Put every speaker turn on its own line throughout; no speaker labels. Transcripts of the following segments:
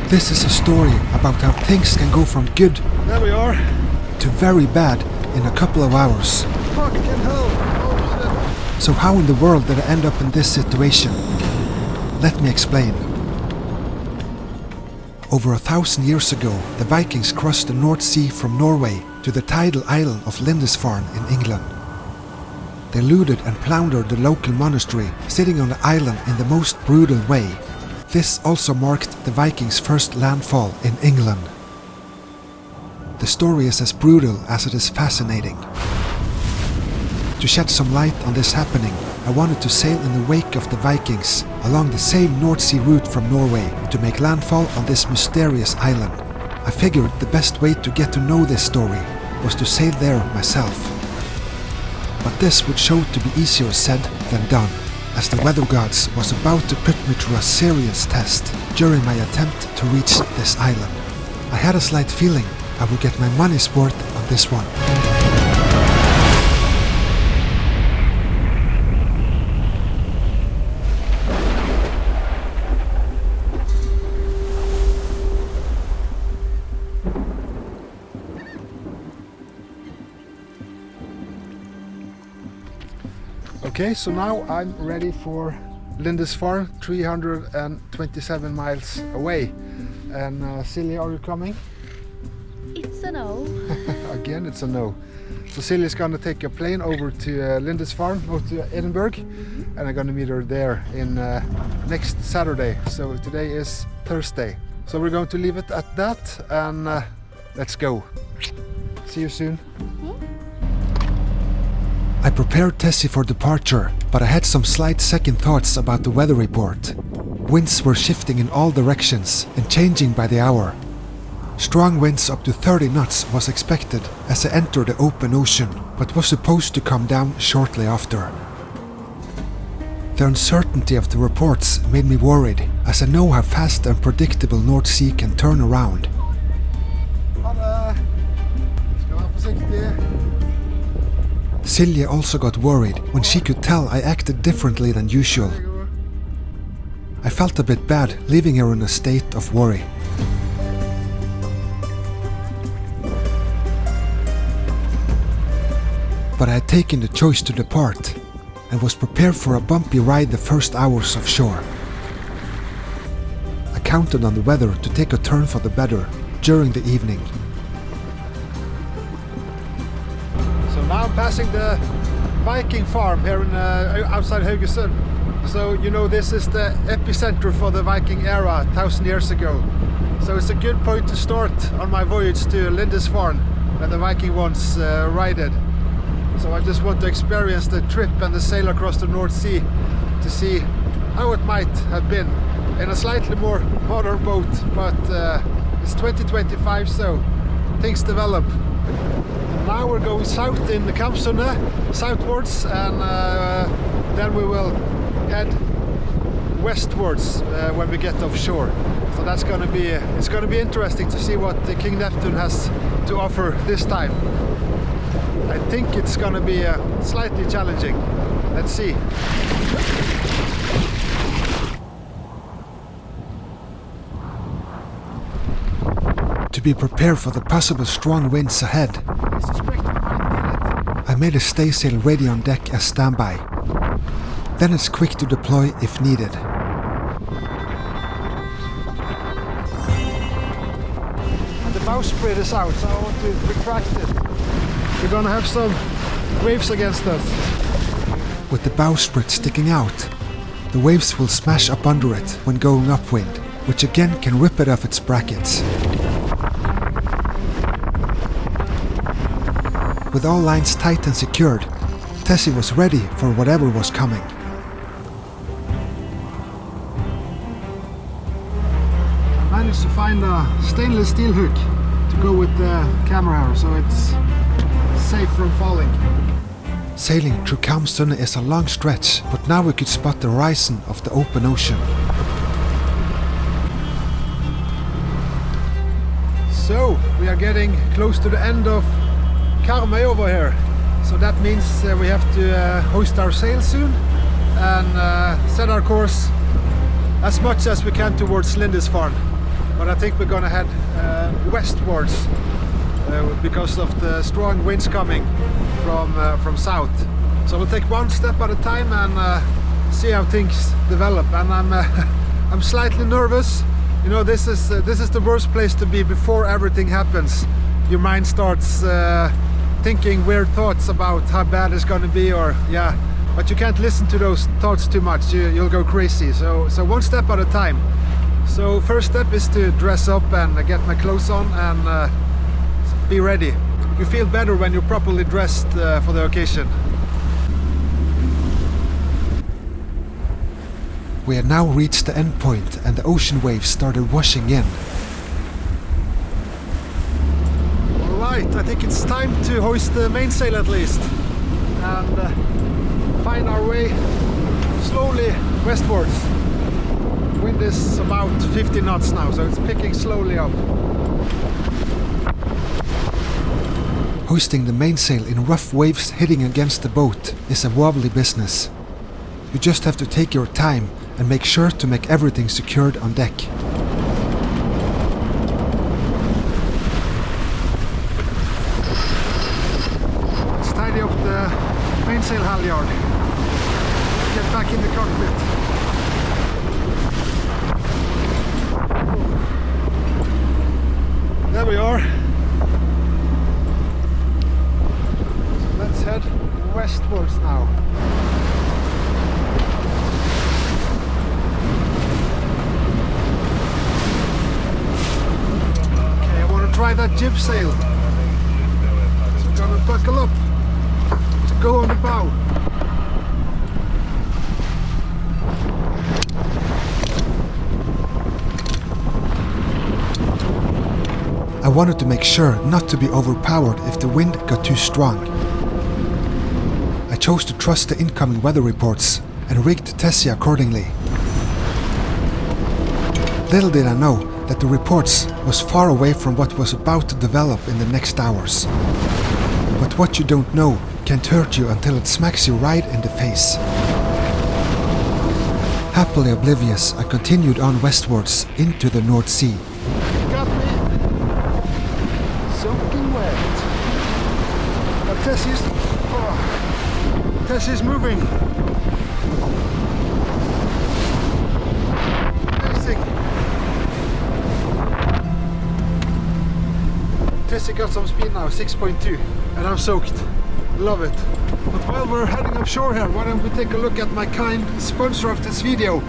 This is a story about how things can go from good
There we are.
to very bad in a couple of hours.
Fucking hell. Oh
So how in the world did I end up in this situation? Let me explain. Over 1,000 years ago, the Vikings crossed the North Sea from Norway to the tidal island of Lindisfarne in England. They looted and plundered the local monastery, sitting on the island in the most brutal way. This also marked the Vikings' first landfall in England. The story is as brutal as it is fascinating. To shed some light on this happening, I wanted to sail in the wake of the Vikings along the same North Sea route from Norway to make landfall on this mysterious island. I figured the best way to get to know this story was to sail there myself. But this would show to be easier said than done, as the weather gods was about to put me through a serious test during my attempt to reach this island. I had a slight feeling I would get my money's worth on this one.
Okay, so now I'm ready for Lindisfarne, 327 miles away. And Silje, are you coming?
It's a no.
Again, it's a no. So Silje's gonna take a plane over to Lindisfarne, or to Edinburgh, and I'm gonna meet her there in next Saturday. So today is Thursday. So we're going to leave it at that, and let's go. See you soon.
I prepared Tessie for departure, but I had some slight second thoughts about the weather report. Winds were shifting in all directions and changing by the hour. Strong winds up to 30 knots was expected as I entered the open ocean, but was supposed to come down shortly after. The uncertainty of the reports made me worried, as I know how fast and predictable North Sea can turn around. Silje also got worried when she could tell I acted differently than usual. I felt a bit bad leaving her in a state of worry. But I had taken the choice to depart and was prepared for a bumpy ride the first hours offshore. I counted on the weather to take a turn for the better during the evening.
So now I'm passing the Viking farm here in, outside Haugesund. So you know this is the epicenter for the Viking era 1,000 years ago. So it's a good point to start on my voyage to Lindisfarne, where the Viking once rided. So I just want to experience the trip and the sail across the North Sea to see how it might have been in a slightly more modern boat, but it's 2025, so things develop. Now we're going south in the Kampsundet, southwards, and then we will head westwards when we get offshore. So that's going to be it's going to be interesting to see what King Neptune has to offer this time. I think it's going to be slightly challenging. Let's see.
To be prepared for the possible strong winds ahead, I made a staysail ready on deck as standby. Then it's quick to deploy if needed.
And the bowsprit is out, so I want to retract it. We're gonna have some waves against us.
With the bowsprit sticking out, the waves will smash up under it when going upwind, which again can rip it off its brackets. With all lines tight and secured, Tessie was ready for whatever was coming.
I managed to find a stainless steel hook to go with the camera, so it's safe from falling.
Sailing through Kampsundet is a long stretch, but now we could spot the horizon of the open ocean.
So we are getting close to the end of Karmøy over here. So that means we have to hoist our sail soon and set our course as much as we can towards Lindisfarne. but I think we're gonna head westwards because of the strong winds coming from south. So we'll take one step at a time and see how things develop. And I'm slightly nervous. You know, this is the worst place to be before everything happens. Your mind starts thinking weird thoughts about how bad it's gonna be, or yeah. But you can't listen to those thoughts too much. You'll go crazy. So one step at a time. So first step is to dress up and get my clothes on and be ready. You feel better when you're properly dressed for the occasion.
We had now reached the end point and the ocean waves started washing in.
Alright, I think it's time to hoist the mainsail at least and find our way slowly westwards. Wind is about 50 knots now, so it's picking slowly up.
Hoisting the mainsail in rough waves hitting against the boat is a wobbly business. You just have to take your time and make sure to make everything secured on deck.
Let's tidy up the mainsail halyard. Get back in the cockpit. There we are. So let's head westwards now. Try that jib sail. So we're gonna buckle up to go on the bow.
I wanted to make sure not to be overpowered if the wind got too strong. I chose to trust the incoming weather reports and rigged Tessie accordingly. Little did I know that the reports was far away from what was about to develop in the next hours. But what you don't know can't hurt you until it smacks you right in the face. Happily oblivious, I continued on westwards into the North Sea.
Got me soaking wet. But Tessie's moving. Tessie got some speed now, 6.2, and I'm soaked. Love it. But while we're heading offshore here, why don't we take a look at my kind sponsor of this video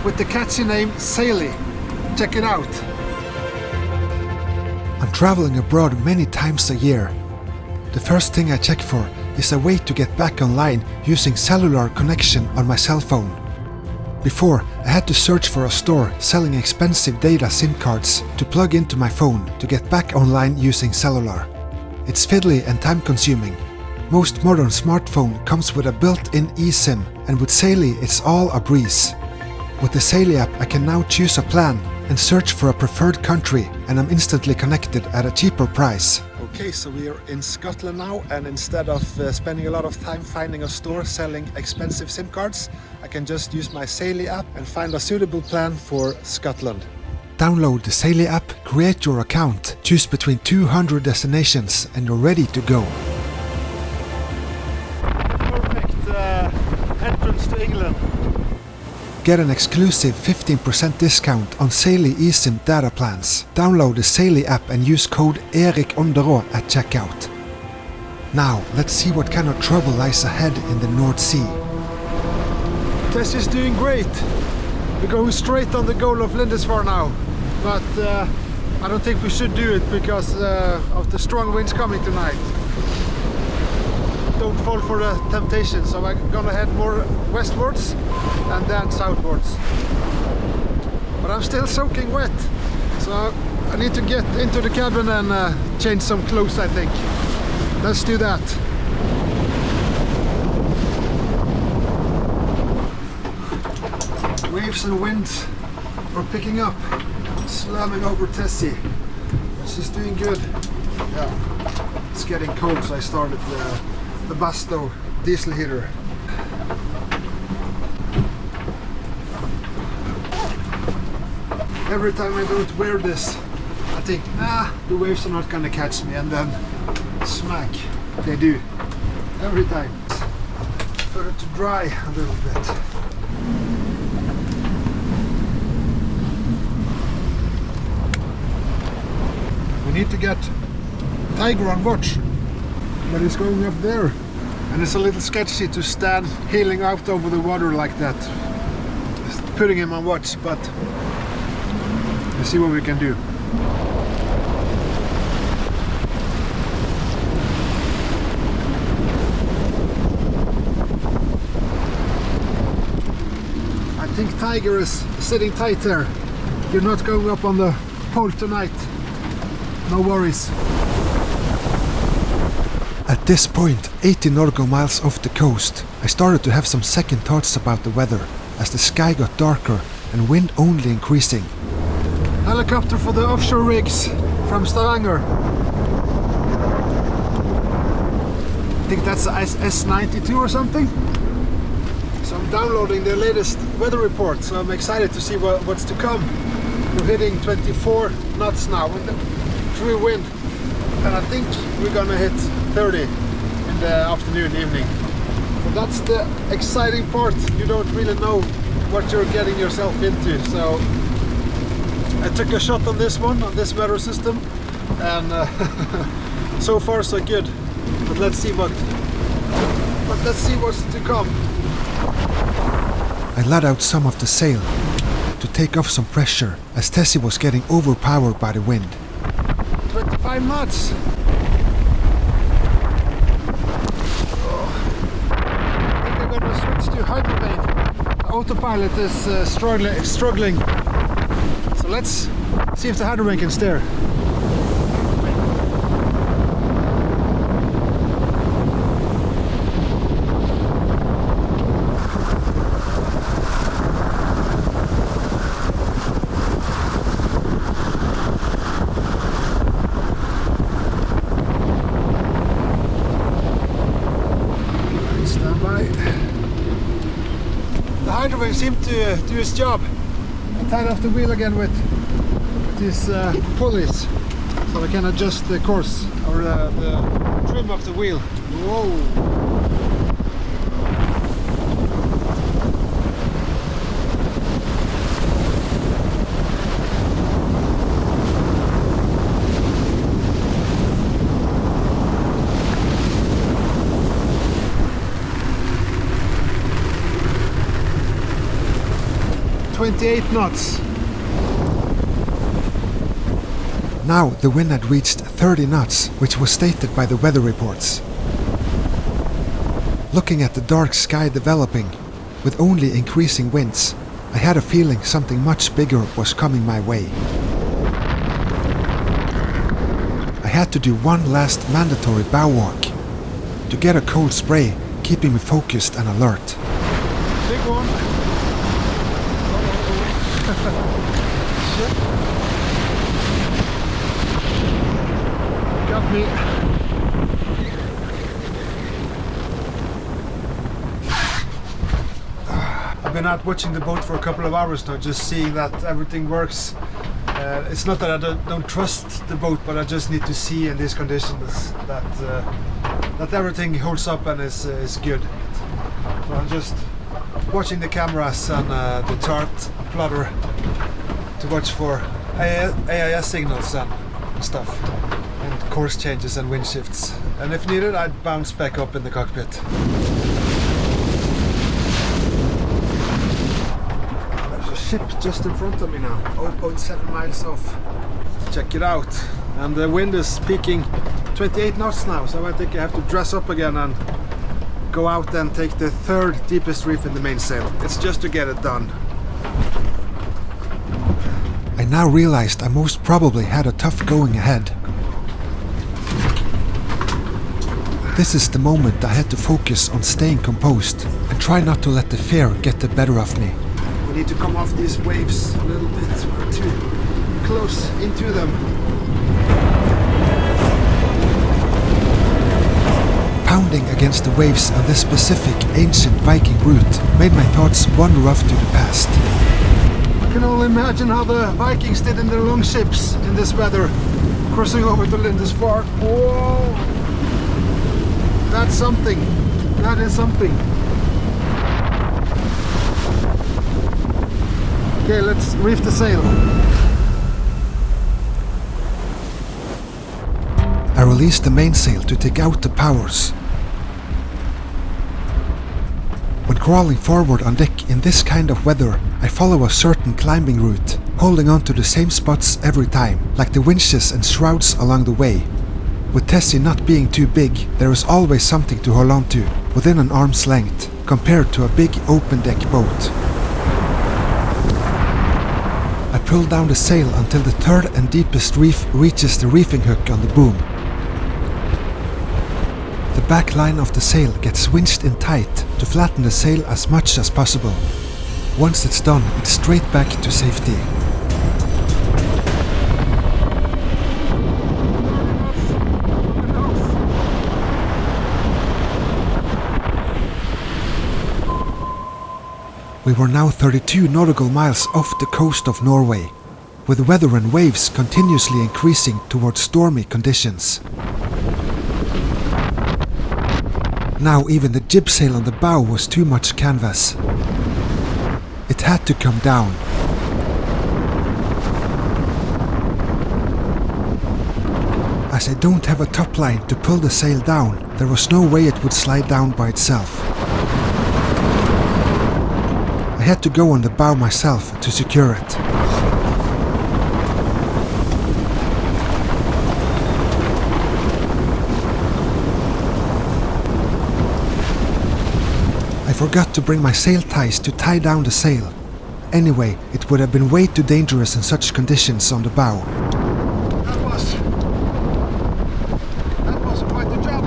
with the catchy name Saily. Check it out.
I'm traveling abroad many times a year. The first thing I check for is a way to get back online using cellular connection on my cell phone. Before, I had to search for a store selling expensive data SIM cards to plug into my phone to get back online using cellular. It's fiddly and time-consuming. Most modern smartphone comes with a built-in eSIM, and with Saily it's all a breeze. With the Saily app I can now choose a plan and search for a preferred country, and I'm instantly connected at a cheaper price.
Okay, so we are in Scotland now, and instead of spending a lot of time finding a store selling expensive SIM cards, I can just use my Saily app and find a suitable plan for Scotland.
Download the Saily app, create your account, choose between 200 destinations, and you're ready to go.
Perfect entrance to England.
Get an exclusive 15% discount on Saily eSIM data plans. Download the Saily app and use code Erik Aanderaa at checkout. Now, let's see what kind of trouble lies ahead in the North Sea.
Tessie's doing great. We're going straight on the goal of Lindisfarne now. But I don't think we should do it because of the strong winds coming tonight. Don't fall for the temptation, so I'm gonna head more westwards and then southwards. But I'm still soaking wet, so I need to get into the cabin and change some clothes, I think. Let's do that. Waves and winds are picking up, slamming over Tessie. She's doing good. Yeah, it's getting cold, so I started the Basto diesel heater. Every time I don't wear this, I think, the waves are not gonna catch me, and then smack, they do. Every time. For it to dry a little bit. We need to get Tiger on watch, but he's going up there, and it's a little sketchy to stand heeling out over the water like that. Just putting him on watch, but let's see what we can do. I think Tiger is sitting tight there. You're not going up on the pole tonight. No worries.
At this point, 80 nautical miles off the coast, I started to have some second thoughts about the weather as the sky got darker and wind only increasing.
Helicopter for the offshore rigs from Stavanger. I think that's the S92 or something. So I'm downloading the latest weather report, so I'm excited to see what's to come. We're hitting 24 knots now with the true wind, and I think we're gonna hit 30 in the afternoon, evening. So that's the exciting part. You don't really know what you're getting yourself into. So I took a shot on this one, on this weather system, and so far so good. But let's see what's to come.
I let out some of the sail to take off some pressure as Tessie was getting overpowered by the wind.
25 knots. I think I'm gonna switch to hydroplane. The autopilot is struggling. So let's see if the hydroplane can steer. The hydroplane seemed to do its job. I tied off the wheel again with these pulleys, so I can adjust the course or the trim of the wheel. Whoa! 28 knots.
Now the wind had reached 30 knots, which was stated by the weather reports. Looking at the dark sky developing, with only increasing winds, I had a feeling something much bigger was coming my way. I had to do one last mandatory bow walk to get a cold spray, keeping me focused and alert.
Big one. Shit. Got me. I've been out watching the boat for a couple of hours now, just seeing that everything works. It's not that I don't trust the boat, but I just need to see in these conditions that everything holds up and is good. So I'm just watching the cameras and the chart plotter to watch for AIS signals and stuff, and course changes and wind shifts. And if needed, I'd bounce back up in the cockpit. There's a ship just in front of me now, 0.7 miles off. Check it out. And the wind is peaking 28 knots now, so I think I have to dress up again and go out and take the third deepest reef in the mainsail. It's just to get it done.
I now realized I most probably had a tough going ahead. This is the moment I had to focus on staying composed and try not to let the fear get the better of me.
We need to come off these waves a little bit. We're too close into them.
Pounding against the waves on this specific ancient Viking route made my thoughts wander off to the past.
can only imagine how the Vikings did in their longships in this weather, crossing over to Lindisfarne. Whoa! That's something. That is something. Okay, let's reef the sail.
I release the mainsail to take out the powers. When crawling forward on deck in this kind of weather, I follow a certain climbing route, holding on to the same spots every time, like the winches and shrouds along the way. With Tessie not being too big, there is always something to hold on to, within an arm's length, compared to a big open deck boat. I pull down the sail until the third and deepest reef reaches the reefing hook on the boom. The back line of the sail gets winched in tight to flatten the sail as much as possible. Once it's done, it's straight back to safety. We were now 32 nautical miles off the coast of Norway, with weather and waves continuously increasing towards stormy conditions. Now even the jib sail on the bow was too much canvas. It had to come down. As I don't have a top line to pull the sail down, there was no way it would slide down by itself. I had to go on the bow myself to secure it. I forgot to bring my sail ties to tie down the sail. Anyway, it would have been way too dangerous in such conditions on the bow.
That was quite a job.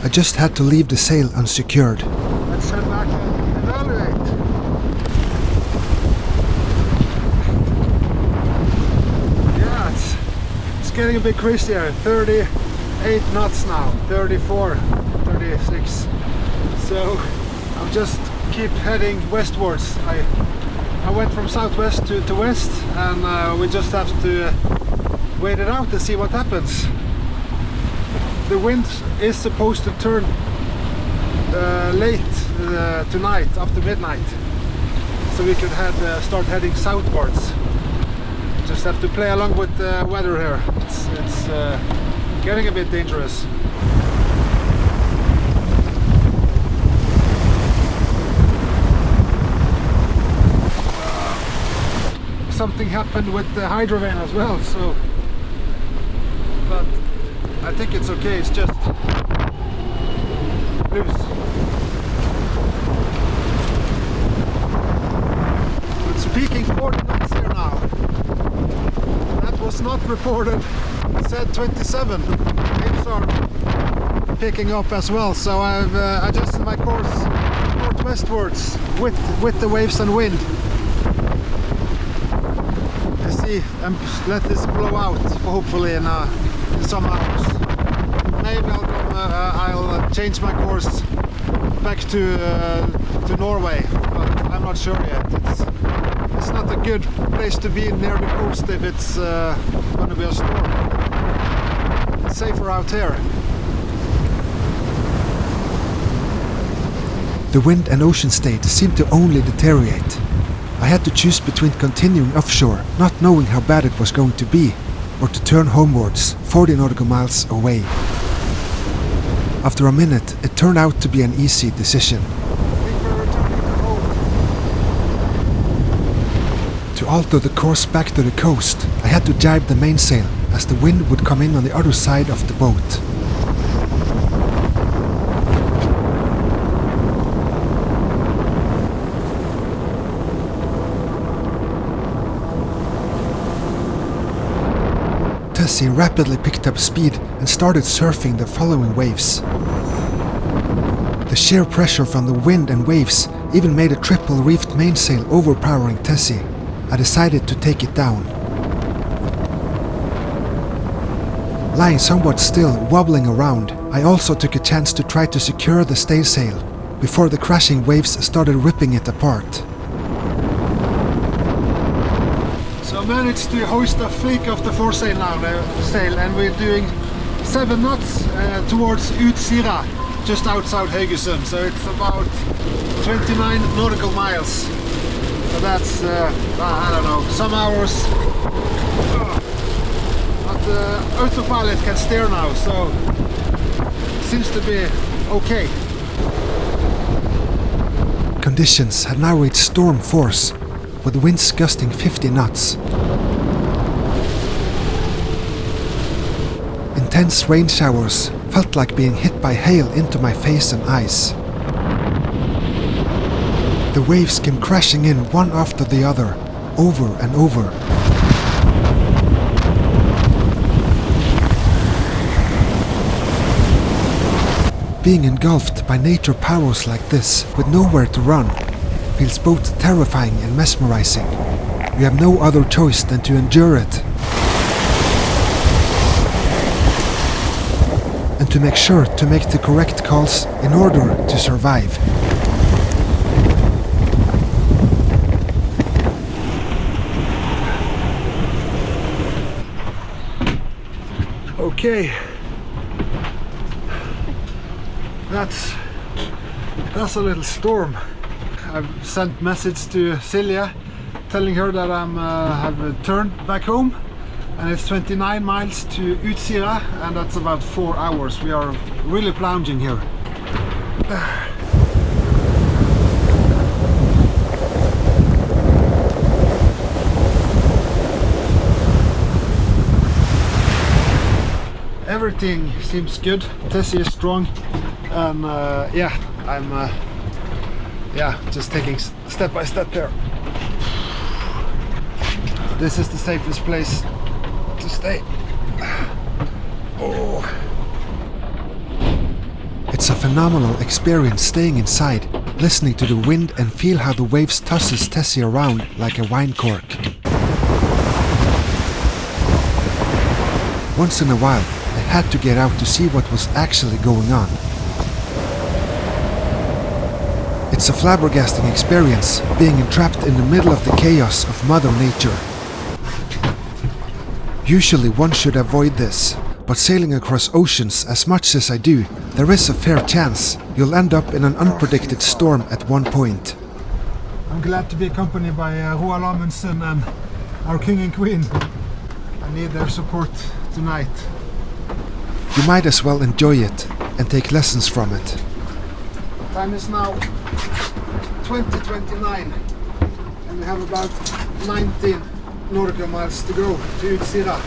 I just had to leave the sail unsecured.
Let's head back and evaluate. Yeah, it's getting a bit crazier. 38 knots now, 34, 36. So I'll just keep heading westwards. I went from southwest to west, and we just have to wait it out and see what happens. The wind is supposed to turn late tonight, after midnight, so we could start heading southwards. Just have to play along with the weather here. It's getting a bit dangerous. Something happened with the hydrovan as well, so, but I think it's okay, it's just loose. It's peaking 40 knots here now. That was not reported. It said 27. Waves are picking up as well, so I've adjusted my course northwestwards with the waves and wind. And let this blow out, hopefully in some hours. Maybe I'll change my course back to Norway, but I'm not sure yet. It's not a good place to be near the coast if it's going to be a storm. It's safer out here.
The wind and ocean state seemed to only deteriorate. I had to choose between continuing offshore, not knowing how bad it was going to be, or to turn homewards, 40 nautical miles away. After a minute, it turned out to be an easy decision. To alter the course back to the coast, I had to jibe the mainsail, as the wind would come in on the other side of the boat. Tessie rapidly picked up speed and started surfing the following waves. The sheer pressure from the wind and waves even made a triple reefed mainsail overpowering Tessie. I decided to take it down. Lying somewhat still, wobbling around, I also took a chance to try to secure the staysail before the crashing waves started ripping it apart.
managed to hoist a fleek of the foresail now, and we're doing 7 knots towards Utsira, just outside Haugesund. So it's about 29 nautical miles. So that's, I don't know, some hours. But the autopilot can steer now, so seems to be okay.
Conditions had now reached storm force, with winds gusting 50 knots. Intense rain showers felt like being hit by hail into my face and eyes. The waves came crashing in one after the other, over and over. Being engulfed by nature powers like this, with nowhere to run, feels both terrifying and mesmerizing. We have no other choice than to endure it. And to make sure to make the correct calls in order to survive.
Okay. That's a little storm. I've sent message to Silja telling her that I'm have turned back home, and it's 29 miles to Utsira, and that's about 4 hours. We are really plunging here. Everything seems good. Tessie is strong, and yeah, I'm just taking step by step here. This is the safest place to stay. Oh.
It's a phenomenal experience staying inside, listening to the wind and feel how the waves tosses Tessie around like a wine cork. Once in a while, I had to get out to see what was actually going on. It's a flabbergasting experience, being entrapped in the middle of the chaos of Mother Nature. Usually one should avoid this, but sailing across oceans as much as I do, there is a fair chance you'll end up in an unpredicted storm at one point.
I'm glad to be accompanied by Roald Amundsen and our king and queen. I need their support tonight.
You might as well enjoy it and take lessons from it.
Time is now 20:29, and we have about 19 nautical miles to go to Utsira,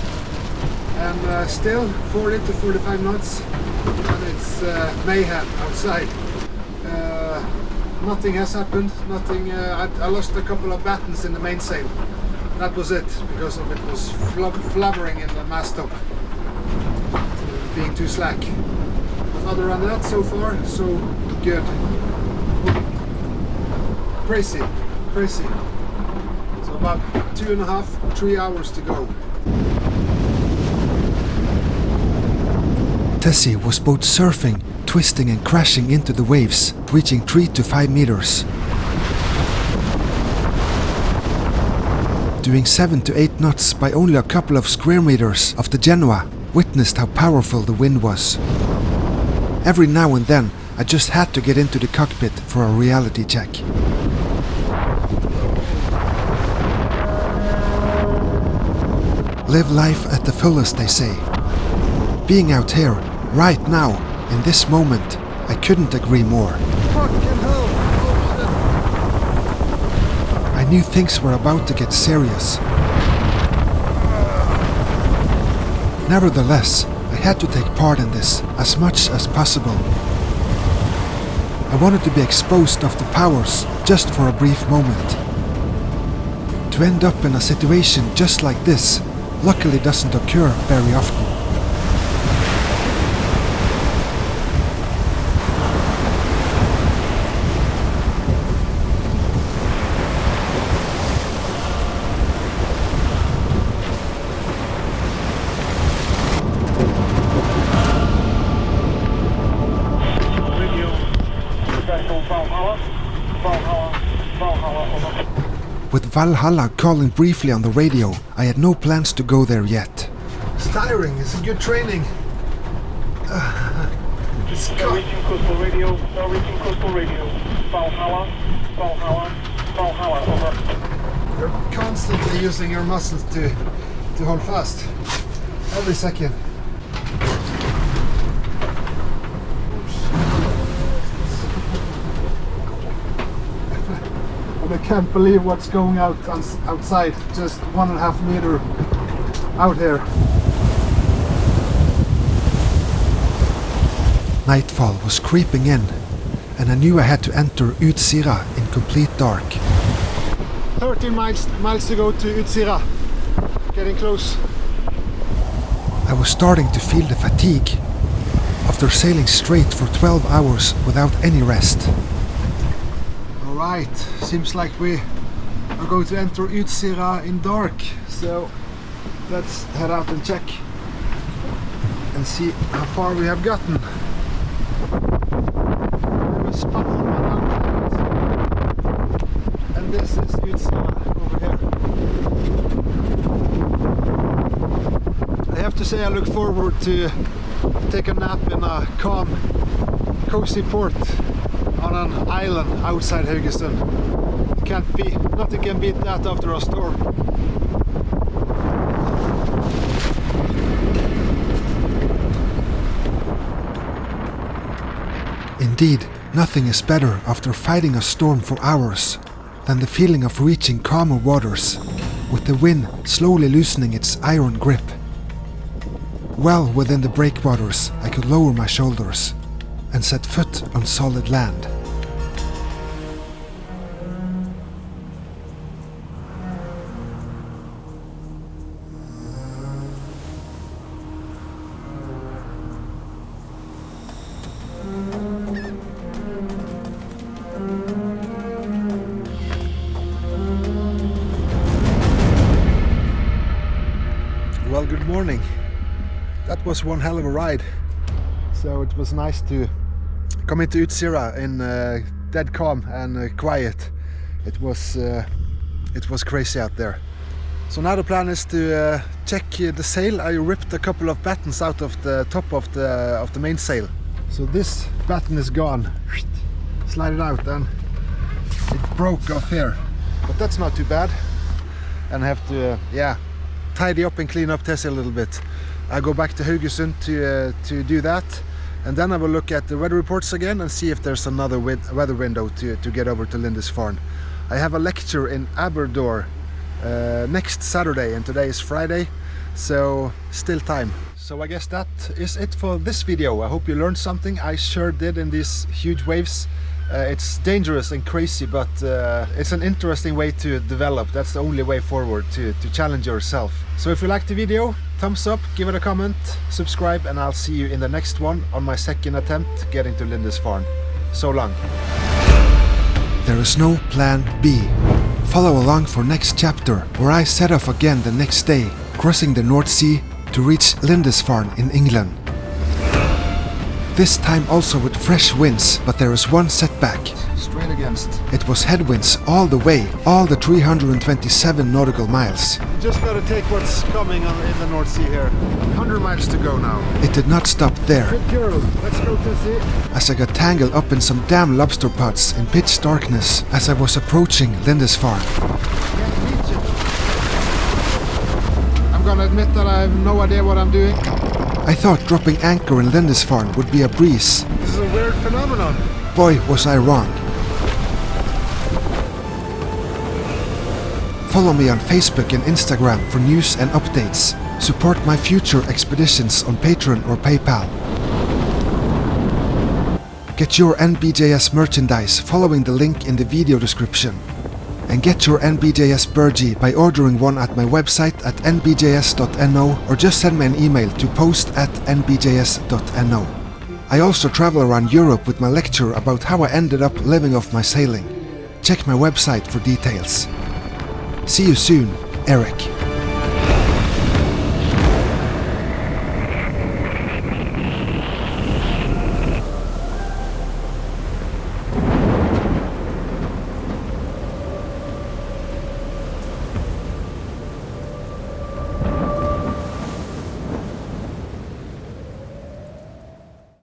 and still 40 to 45 knots, and it's mayhem outside. Nothing has happened. Nothing. I lost a couple of battens in the mainsail. That was it, because of it was flubbering in the masttop, being too slack. But other than that, so far, so good. Crazy. So about 2.5, 3 hours to go.
Tessie was both surfing, twisting and crashing into the waves, reaching 3 to 5 meters. Doing 7 to 8 knots by only a couple of square meters of the Genoa witnessed how powerful the wind was. Every now and then I just had to get into the cockpit for a reality check. Live life at the fullest, they say. Being out here, right now, in this moment, I couldn't agree more.
Fucking hell!
I knew things were about to get serious. Nevertheless, I had to take part in this as much as possible. I wanted to be exposed of the powers just for a brief moment. To end up in a situation just like this luckily doesn't occur very often. Valhalla calling briefly on the radio, I had no plans to go there yet.
It's tiring, it's a good training.
Norwegian coastal radio, Norwegian coastal radio. Valhalla, Valhalla, Valhalla, over.
You're constantly using your muscles to hold fast. Every second. And I can't believe what's going outside, just 1.5 meter out here.
Nightfall was creeping in, and I knew I had to enter Utsira in complete dark.
13 miles to go to Utsira. Getting close.
I was starting to feel the fatigue after sailing straight for 12 hours without any rest.
Alright, seems like we are going to enter Utsira in dark, so let's head out and check and see how far we have gotten. There is spot on my outfit, and this is Utsira over here. I have to say I look forward to take a nap in a calm, cozy port on an island outside Haugesund. Nothing can beat that after a storm.
Indeed, nothing is better after fighting a storm for hours than the feeling of reaching calmer waters, with the wind slowly loosening its iron grip. Well within the breakwaters, I could lower my shoulders and set foot on solid land.
Well, good morning. That was one hell of a ride. So it was nice to come into Utsira in dead calm and quiet. It was crazy out there. So now the plan is to check the sail. I ripped a couple of battens out of the top of the mainsail. So this batten is gone. Slide it out, and it broke off here. But that's not too bad. And I have to tidy up and clean up Tessie a little bit. I go back to Haugesund to do that, and then I will look at the weather reports again and see if there's another weather window to get over to Lindisfarne. I have a lecture in Aberdeen next Saturday, and today is Friday, so still time. So I guess that is it for this video. I hope you learned something. I sure did in these huge waves. It's dangerous and crazy, but it's an interesting way to develop. That's the only way forward, to challenge yourself. So if you liked the video, thumbs up, give it a comment, subscribe, and I'll see you in the next one on my second attempt getting to Lindisfarne. So long.
There is no plan B. Follow along for next chapter, where I set off again the next day, crossing the North Sea to reach Lindisfarne in England. This time also with fresh winds, but there is one setback.
Straight against.
It was headwinds all the way, all the 327 nautical miles.
You just gotta take what's coming in the North Sea here. 100 miles to go now.
It did not stop there,
Good girl, let's go to sea.
as I got tangled up in some damn lobster pots in pitch darkness as I was approaching Lindisfarne.
Can't reach it. I'm gonna admit that I have no idea what I'm doing.
I thought dropping anchor in Lindisfarne would be a breeze.
This is a weird phenomenon.
Boy, was I wrong. Follow me on Facebook and Instagram for news and updates. Support my future expeditions on Patreon or PayPal. Get your NBJS merchandise following the link in the video description. And get your NBJS Burgee by ordering one at my website at nbjs.no, or just send me an email to post@nbjs.no. I also travel around Europe with my lecture about how I ended up living off my sailing. Check my website for details. See you soon, Erik.